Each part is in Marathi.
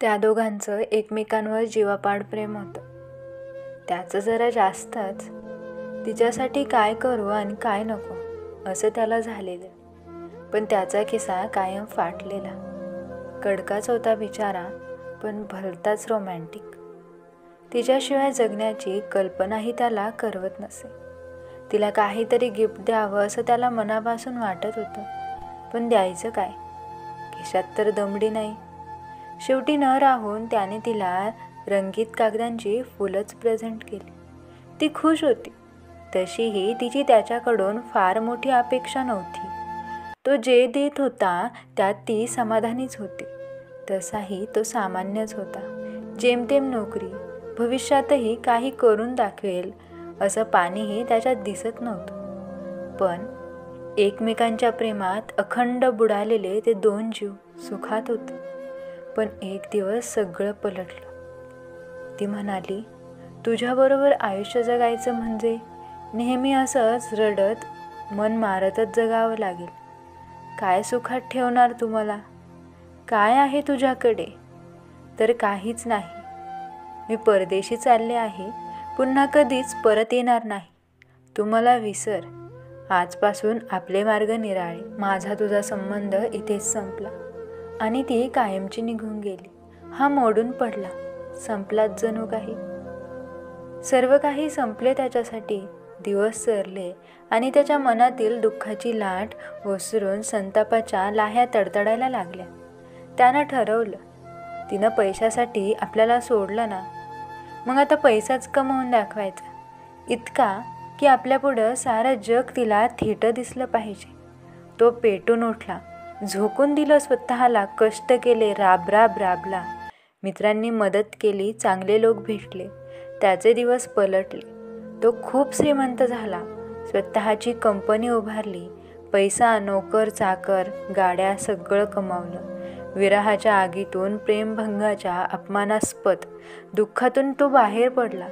त्या दोघांचं एकमेकांवर जीवापाड प्रेम होतं. त्याचं जरा जास्तच. तिच्यासाठी काय करू आणि काय नको असं त्याला झालेलं. पण त्याचा खिसा कायम फाटलेला. कडकाच होता बिचारा, पण भलताच रोमॅन्टिक. तिच्याशिवाय जगण्याची कल्पनाही त्याला करवत नसे. तिला काहीतरी गिफ्ट द्यावं असं त्याला मनापासून वाटत होतं, पण द्यायचं काय? खिशात तर दमडी नाही. शेवटी न राहून त्याने तिला रंगीत कागदांची फुलंच प्रेझेंट केली. ती खुश होती. तशीही तिची त्याच्याकडून फार मोठी अपेक्षा नव्हती. तो जे देत होता त्यात ती समाधानीच होती. तसाही तो सामान्यच होता. जेमतेम नोकरी, भविष्यातही काही करून दाखवेल असं पाणीही त्याच्यात दिसत नव्हतं. पण एकमेकांच्या प्रेमात अखंड बुडालेले ते दोन जीव सुखात होते. पण एक दिवस सगळं पलटलं. ती म्हणाली, तुझ्याबरोबर आयुष्य जगायचं म्हणजे नेहमी असंच रडत मन मारतच जगावं लागेल. काय सुखात ठेवणार तू मला? काय आहे तुझ्याकडे? तर काहीच नाही. मी परदेशी चालले आहे, पुन्हा कधीच परत येणार नाही. तू मला विसर. आजपासून आपले मार्ग निराळे. माझा तुझा संबंध इथेच संपला. आणि ती कायमची निघून गेली. हा मोडून पडला. संपलाच जणू काही. सर्व काही संपले त्याच्यासाठी. दिवस सरले आणि त्याच्या मनातील दुःखाची लाट ओसरून संतापाच्या लाह्या तडतडायला लागल्या. त्यानं ठरवलं, तिनं पैशासाठी आपल्याला सोडलं ना, मग आता पैसाच कमवून दाखवायचा. इतका की आपल्यापुढं सारं जग तिला थिटं दिसलं पाहिजे. तो पेटून उठला. झोकून दिलं स्वतःला. कष्ट केले. राबला. मित्रांनी मदत केली. चांगले लोक भेटले. त्याचे दिवस पलटले. तो खूप श्रीमंत झाला. स्वतःची कंपनी उभारली. पैसा, नोकर चाकर, गाड्या सगळं कमावलं. विरहाच्या आगीतून, प्रेमभंगाच्या अपमानास्पद दुःखातून तो बाहेर पडला.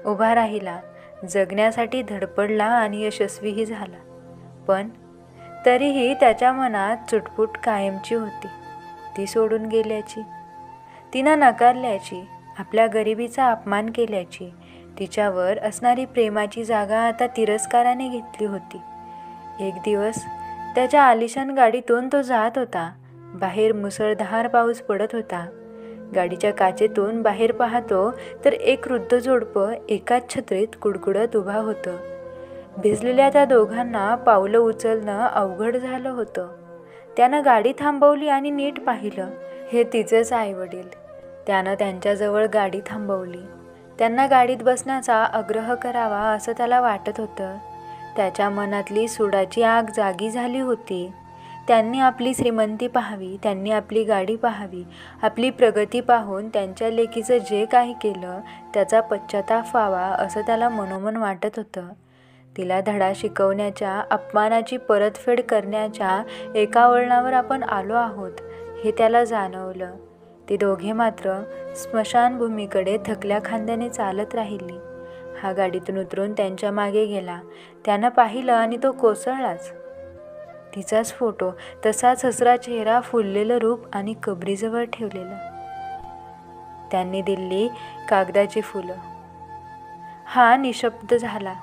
उभा राहिला. जगण्यासाठी धडपडला आणि यशस्वीही झाला. पण तरीही त्याच्या मनात चुटपुट कायमची होती. ती सोडून गेल्याची, तिनं नकारल्याची, आपल्या गरिबीचा अपमान केल्याची. तिच्यावर असणारी प्रेमाची जागा आता तिरस्काराने घेतली होती. एक दिवस त्याच्या आलिशान गाडीतून तो जात होता. बाहेर मुसळधार पाऊस पडत होता. गाडीच्या काचेतून बाहेर पाहतो तर एक वृद्ध जोडपं एकाच छत्रीत कुडकुडत उभा होतं. भिजलेल्या त्या दोघांना पावलं उचलणं अवघड झालं होतं. त्यानं गाडी थांबवली आणि नीट पाहिलं. हे तिचेच आईवडील. त्यानं त्यांच्याजवळ गाडी थांबवली. त्यांना गाडीत बसण्याचा आग्रह करावा असं त्याला वाटत होतं. त्याच्या मनातली सुडाची आग जागी झाली होती. त्यांनी आपली श्रीमंती पाहावी, त्यांनी आपली गाडी पाहावी, आपली प्रगती पाहून त्यांच्या लेकीचं जे काही केलं त्याचा पश्चाताप व्हावा असं त्याला मनोमन वाटत होतं. तिला धडा शिकवण्याच्या, अपमानाची परतफेड करण्याच्या एका वळणावर आपण आलो आहोत हे त्याला जाणवलं. ती दोघे मात्र स्मशानभूमीकडे थकल्या खांद्याने चालत राहिली. हा गाडीतून उतरून त्यांच्या मागे गेला. त्यानं पाहिलं आणि तो कोसळलाच. तिचाच फोटो, तसाच हसरा चेहरा, फुललेलं रूप आणि कबरीजवळ ठेवलेलं. त्यांनी दिली कागदाची फुलं. हा निशब्द झाला.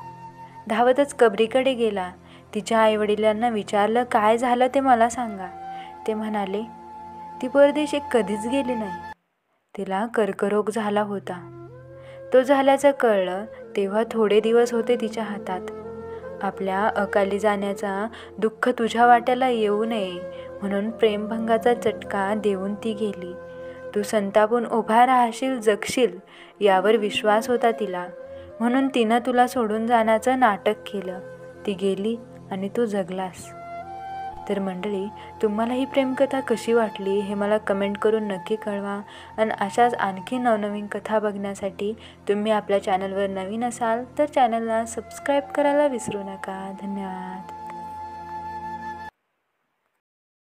धावतच कबरीकडे गेला. तिच्या आईवडिलांना विचारलं, काय झालं ते मला सांगा. ते म्हणाले, ती परदेशी कधीच गेली नाही. तिला कर्करोग झाला होता. तो झाल्याचं कळलं तेव्हा थोडे दिवस होते तिच्या हातात. आपल्या अकाली जाण्याचा दुःख तुझ्या वाट्याला येऊ नये म्हणून प्रेमभंगाचा चटका देऊन ती गेली. तू संतापून उभा राहशील, जगशील यावर विश्वास होता तिला, म्हणून तिनं तुला सोडून जाण्याचं नाटक केलं. ती गेली आणि तू जगलास. तर मंडळी, तुम्हाला ही प्रेमकथा कशी वाटली हे मला कमेंट करून नक्की कळवा. आणि अशाच आणखी नवनवीन कथा बघण्यासाठी तुम्ही आपल्या चॅनलवर नवीन असाल तर चॅनलला सबस्क्राईब करायला विसरू नका. धन्यवाद.